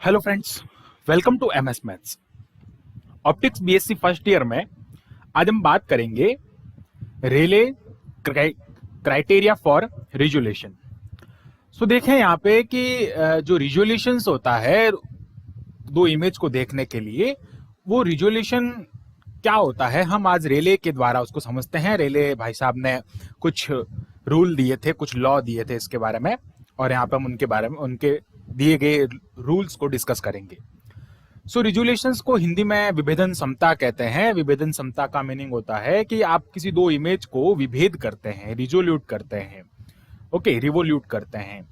Hello friends, welcome to MS maths. Optics BSc first year में आज हम बात करेंगे Rayleigh criteria for resolution. So देखें यहाँ पे कि जो रिजोल्यूशंस होता है दो इमेज को देखने के लिए, वो रिजोल्यूशन क्या होता है हम आज रेले के द्वारा उसको समझते हैं। रेले भाई साहब ने कुछ रूल दिए थे, कुछ लॉ दिए थे इसके बारे में, और यहाँ पे हम उनके बारे में, उनके दिए गए रूल्स को डिस्कस करेंगे। सो रिजोल्यूशंस को हिंदी में विभेदन समता कहते हैं। विभेदन समता का मीनिंग होता है कि आप किसी दो इमेज को विभेद करते हैं, रिजोल्यूट करते हैं, ओके, रिवोल्यूट करते हैं।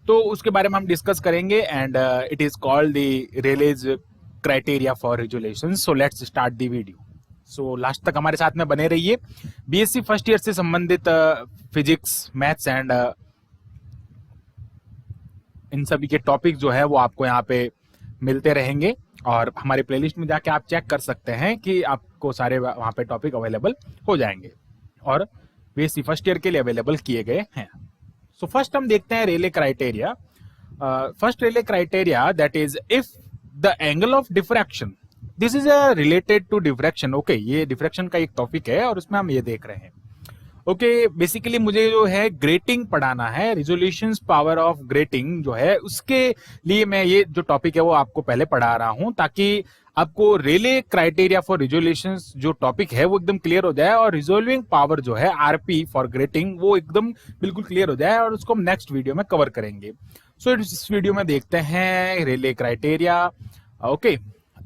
तो उसके बारे में हम डिस्कस करेंगे and it is called the Rayleigh's criteria for resolution. So let's start the video. So last तक हमारे साथ में बने रहिए। बीएससी फर्स्ट ईयर से संबंधित फिजिक्स, मैथ्स एंड इन सभी के टॉपिक जो है वो आपको यहाँ पे मिलते रहेंगे, और हमारे प्लेलिस्ट में जाके आप चेक कर सकते हैं कि आपको सारे वहाँ पे टॉपिक अवेलेबल हो जाएंगे और बीएससी फर्स्ट ईयर के लिए अवेलेबल किए गए हैं। सो फर्स्ट हम देखते हैं Rayleigh criteria. First Rayleigh criteria, that is if the angle of diffraction, this is related to diffraction. Okay, ये डिफ्रैक्शन का एक टॉपिक है और उसमें हम ये देख रहे हैं। ओके, बेसिकली मुझे जो है ग्रेटिंग पढ़ाना है, रिजोल्यूशंस पावर ऑफ ग्रेटिंग जो है, उसके लिए मैं ये जो टॉपिक है वो आपको पहले पढ़ा रहा हूं, ताकि आपको रेले क्राइटेरिया फॉर रिजोल्यूशंस जो टॉपिक है वो एकदम क्लियर हो जाए, और रिजोल्विंग पावर जो है आरपी फॉर ग्रेटिंग वो एकदम बिल्कुल क्लियर हो जाए, और उसको हम नेक्स्ट वीडियो में कवर करेंगे। सो इस वीडियो में देखते हैं Rayleigh criteria. Okay,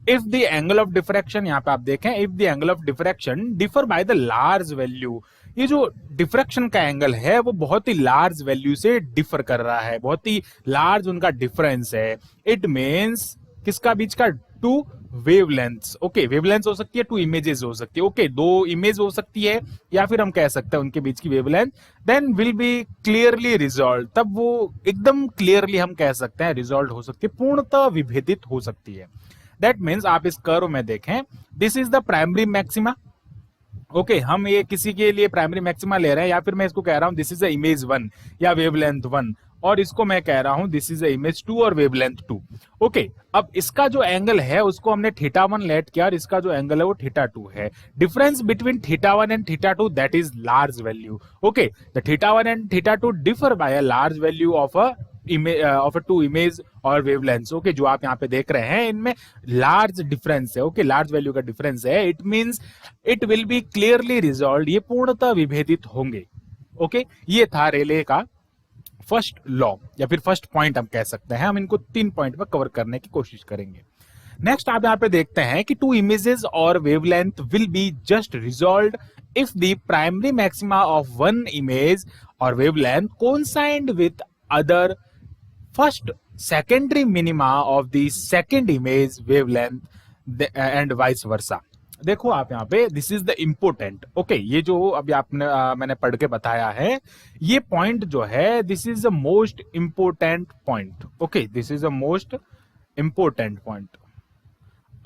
if the angle of diffraction, यहाँ पे आप देखें, if the angle of diffraction differ by the large value, ये जो डिफ्रैक्शन का एंगल है वो बहुत ही लार्ज वैल्यू से डिफर कर रहा है, बहुत ही लार्ज उनका डिफरेंस है। इट मीन्स किसका बीच का? To wavelengths. ओके, वेवलेंथ हो सकती है, टू इमेजेस हो सकती है। ओके, दो इमेज हो सकती है, या फिर हम कह सकते हैं उनके बीच की wavelength, then will be clearly resolve, तब वो एकदम क्लियरली हम कह सकते हैं रिजॉल्व हो सकती है, पूर्णतः विभेदित हो सकती है। दैट मीन्स आप इस कर्व में देखें, this is the primary maxima. Okay, हम ये किसी के लिए प्राइमरी मैक्सिमा ले रहे हैं, या फिर मैं इसको कह रहा हूं दिस इज द इमेज 1 या वेवलेंथ 1, और इसको मैं कह रहा हूं दिस इज द इमेज 2 और वेवलेंथ 2। ओके, अब इसका जो एंगल है उसको हमने θ1 लेट किया, और इसका जो एंगल है वो θ2 है। Difference between θ1 and θ2, that is large value. Okay, the θ1 and θ2 differ by a large value of a two image or wavelengths. Okay, जो आप यहाँ पे देख रहे हैं इनमें लार्ज डिफरेंस है। ओके, लार्ज वैल्यू का डिफरेंस है। It means it will be clearly resolve, ये पूर्णतः विभेदित होंगे। ओके, ये था रेले का फर्स्ट लॉ, या फिर फर्स्ट पॉइंट हम कह सकते हैं। हम इनको 3 पॉइंट में कवर करने की कोशिश करेंगे। नेक्स्ट आप यहाँ पे देखते हैं कि two images or wavelength will be just resolve if the primary maxima of one image और wavelength coincide with other first secondary minima of the second image wavelength and vice versa। देखो आप यहाँ पे, this is the important. Okay, ये जो अभी आपने मैंने पढ़ के बताया है, ये पॉइंट जो है, this is the most important point. Okay, this is the most important point.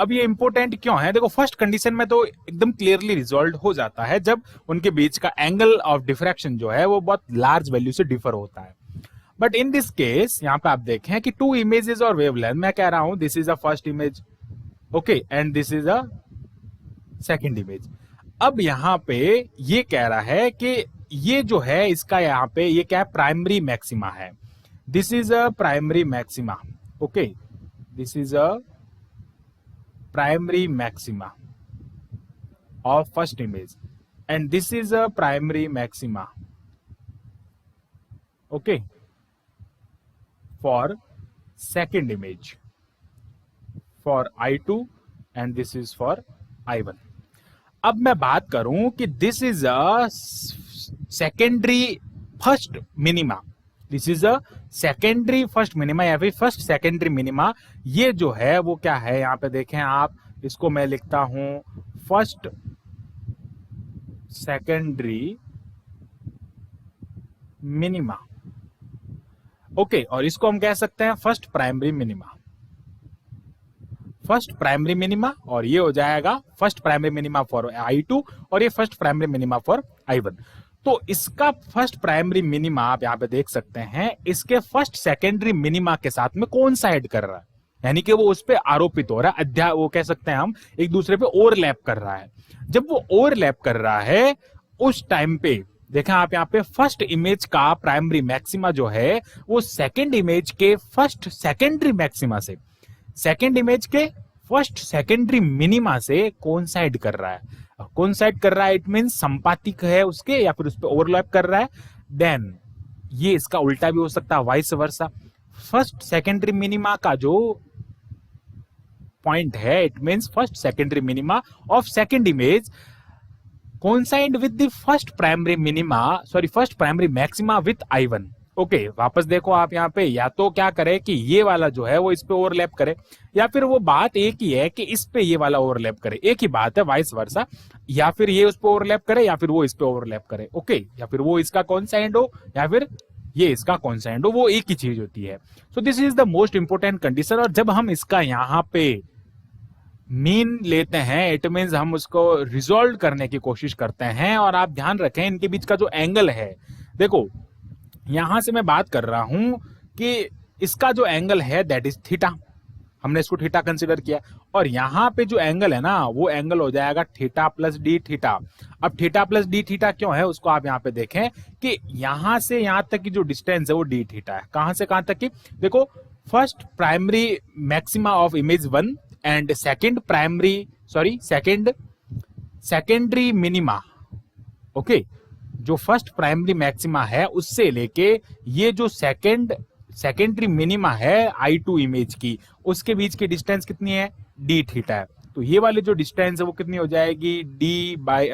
अब ये इंपोर्टेंट क्यों है? देखो, फर्स्ट कंडीशन में तो एकदम क्लियरली रिजॉल्व हो जाता है जब उनके बीच का एंगल ऑफ डिफ्रैक्शन जो है वो बहुत लार्ज वैल्यू से डिफर होता है। बट इन दिस केस यहाँ पे आप देखें कि टू इमेजेस और वेवलेंथ, मैं कह रहा हूं this is a first image, okay, and this is a second image. अब यहाँ पे ये कह रहा है कि ये जो है इसका यहाँ पे ये क्या है? प्राइमरी मैक्सिमा है। This is a primary maxima. Okay, this is a primary maxima of first image, and this is a primary maxima, okay, for second image for I2 and this is for I1। अब मैं बात करूं कि this is a secondary first minima, this is a secondary first minima या फिर first secondary minima। ये जो है वो क्या है? यहाँ पे देखें आप, इसको मैं लिखता हूं first secondary minima। ओके, और इसको हम कह सकते हैं first primary minima, first primary minima, और ये हो जाएगा first primary minima for I2 और ये first primary minima for I1। तो इसका फर्स्ट प्राइमरी मिनिमा आप यहाँ पे देख सकते हैं, इसके फर्स्ट सेकेंडरी मिनिमा के साथ में कोइंसाइड कर रहा है। यानी कि वो उस पर आरोपित हो रहा है, वो कह सकते हैं हम एक दूसरे पे ओवरलैप कर रहा है। जब वो ओवरलैप कर रहा है उस टाइम पे देखें आप यहाँ पे फर्स्ट इमेज का प्राइमरी मैक्सिमा जो है वो सेकेंड इमेज के फर्स्ट सेकेंडरी मैक्सिमा से, सेकेंड इमेज के फर्स्ट सेकेंडरी मिनिमा से कोइंसाइड कर रहा है। कोइंसाइड कर रहा है इट मींस संपातिक है उसके या फिर उस पर ओवरलैप कर रहा है। देन ये इसका उल्टा भी हो सकता है, vice versa. First secondary minima का जो पॉइंट है it means first secondary minima of second image coincide with the first primary minima, sorry first primary maxima with I1। Okay, वापस देखो आप यहाँ पे, या तो क्या करे कि ये वाला जो है वो इस पे ओवरलैप करे, या फिर वो बात एक ही है कि इस पे ये वाला ओवरलैप करे, एक ही बात है, वाइस वर्सा। या फिर ये उस पे ओवरलैप करे या फिर वो इस पे ओवरलैप करे। ओके, या फिर वो इसका कोइंसाइड हो या फिर ये इसका कोइंसाइड हो, वो एक ही चीज होती है। So this is the most important condition. और जब हम इसका यहाँ पे मीन लेते हैं इट मींस हम उसको रिजोल्व करने की कोशिश करते हैं। और आप ध्यान रखें इनके बीच का जो एंगल है, देखो यहां से मैं बात कर रहा हूं कि इसका जो एंगल है दैट इज थीटा, हमने इसको थीटा कंसीडर किया। और यहां पे जो एंगल है ना वो एंगल हो जाएगा थीटा प्लस डी थीटा। अब थीटा प्लस डी थीटा क्यों है उसको आप यहाँ पे देखें कि यहां से यहां तक की जो डिस्टेंस है वो डी थीटा है। कहां से कहां तक की, देखो first primary maxima of image 1 and second primary sorry secondary minima. Okay, जो फर्स्ट प्राइमरी मैक्सिमा है उससे लेके ये जो सेकेंडरी मिनिमा है I2 इमेज की, उसके बीच की डिस्टेंस कितनी है, डी थीटा है। तो ये वाली जो डिस्टेंस है वो कितनी हो जाएगी, डी बाई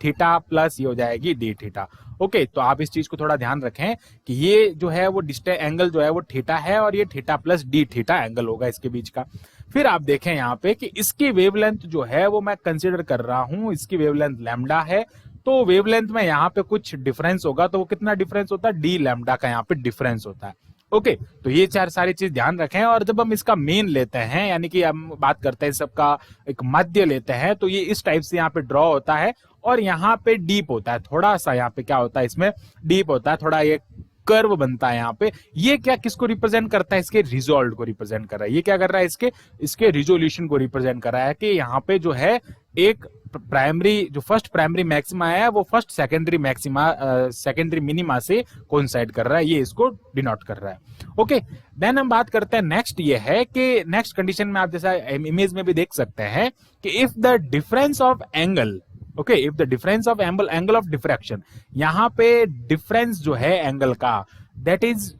थीटा प्लस ये हो जाएगी डी थीटा। ओके, तो आप इस चीज को थोड़ा ध्यान रखें कि ये जो है वो डिस्टेंस एंगल जो है वो थीटा है और ये theta plus d theta angle होगा इसके बीच का। फिर आप देखें यहाँ पे कि इसकी वेवलेंथ जो है वो मैं कंसिडर कर रहा हूं, इसकी वेवलेंथ लैम्डा है। तो वेवलेंथ में यहाँ पे कुछ डिफरेंस होगा, तो वो कितना डिफरेंस होता है, डी लैम्डा का यहाँ पे डिफरेंस होता है। ओके, तो ये चार सारी चीज ध्यान रखें। और जब हम इसका मेन लेते हैं यानी कि हम बात करते हैं सबका एक मध्य लेते हैं, तो ये इस टाइप से यहाँ पे ड्रॉ होता है और यहाँ पे डीप होता है, थोड़ा सा यहाँ पे क्या होता है इसमें डीप होता है, थोड़ा ये कर्व बनता है यहाँ पे। ये क्या किसको रिप्रेजेंट करता है, इसके रिजोल्व को रिप्रेजेंट कर रहा है। ये क्या कर रहा है, इसके रिजोल्यूशन को रिप्रेजेंट कर रहा है कि यहाँ पे जो है एक प्राइमरी जो फर्स्ट प्राइमरी मैक्सिमा है वो first secondary maxima secondary minima से कोइंसाइड कर रहा है, ये इसको डिनोट कर रहा है। ओके, देन हम बात करते हैं नेक्स्ट, ये है कि नेक्स्ट कंडीशन में आप जैसा इमेज में भी देख सकते हैं कि if the difference of angle, okay, if the difference of angle of diffraction, यहाँ पे डिफरेंस जो है एंगल का दैट इज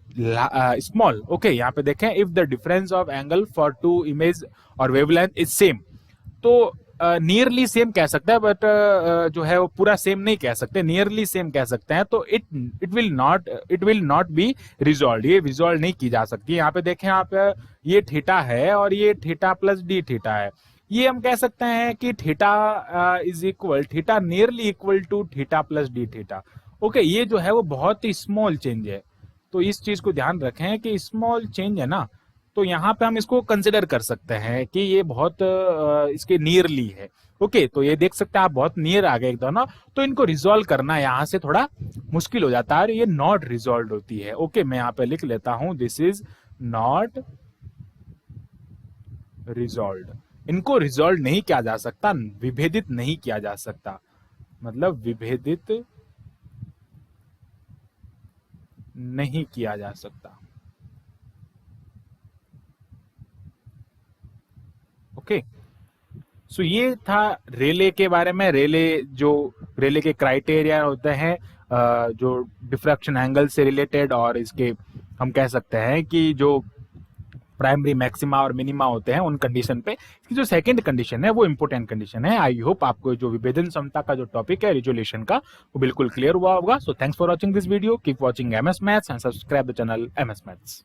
स्मॉल। ओके, यहाँ पे देखें if the difference of angle for two image और वेवलेंथ इज सेम, तो नियरली सेम कह सकते हैं, बट जो है वो पूरा सेम नहीं कह सकते, नियरली सेम कह सकते हैं। तो it will not be resolve, ये रिजॉल्व नहीं की जा सकती। यहाँ पे देखें आप, ये थीटा है और ये थीटा प्लस डी थीटा है, ये हम कह सकते हैं कि theta is equal, theta nearly equal to theta plus d theta. Okay, ये जो है वो बहुत ही स्मॉल चेंज है, तो इस चीज को ध्यान रखें कि स्मॉल चेंज है ना, तो यहाँ पे हम इसको कंसिडर कर सकते हैं कि ये बहुत इसके नियरली है। ओके, तो ये देख सकते हैं आप बहुत नियर आ गए एक दोनों, तो इनको रिजॉल्व करना यहाँ से थोड़ा मुश्किल हो जाता है और ये नॉट रिजॉल्व होती है। ओके, मैं यहाँ पे लिख लेता हूं दिस इज नॉट रिजॉल्व। इनको रिजॉल्व नहीं किया जा सकता, विभेदित नहीं किया जा सकता, मतलब विभेदित नहीं किया जा सकता। ओके, सो ये था रेले के बारे में। रेले के क्राइटेरिया होते हैं जो डिफ्रैक्शन एंगल से रिलेटेड, और इसके हम कह सकते हैं कि जो प्राइमरी मैक्सिमा और मिनिमा होते हैं उन कंडीशन पे। इसकी जो सेकंड कंडीशन है वो इंपोर्टेंट कंडीशन है। आई होप आपको जो विभेदन क्षमता का जो टॉपिक है रिजोल्यूशन का वो बिल्कुल क्लियर हुआ होगा। So thanks for watching this video, keep watching MS maths and subscribe the channel MS maths.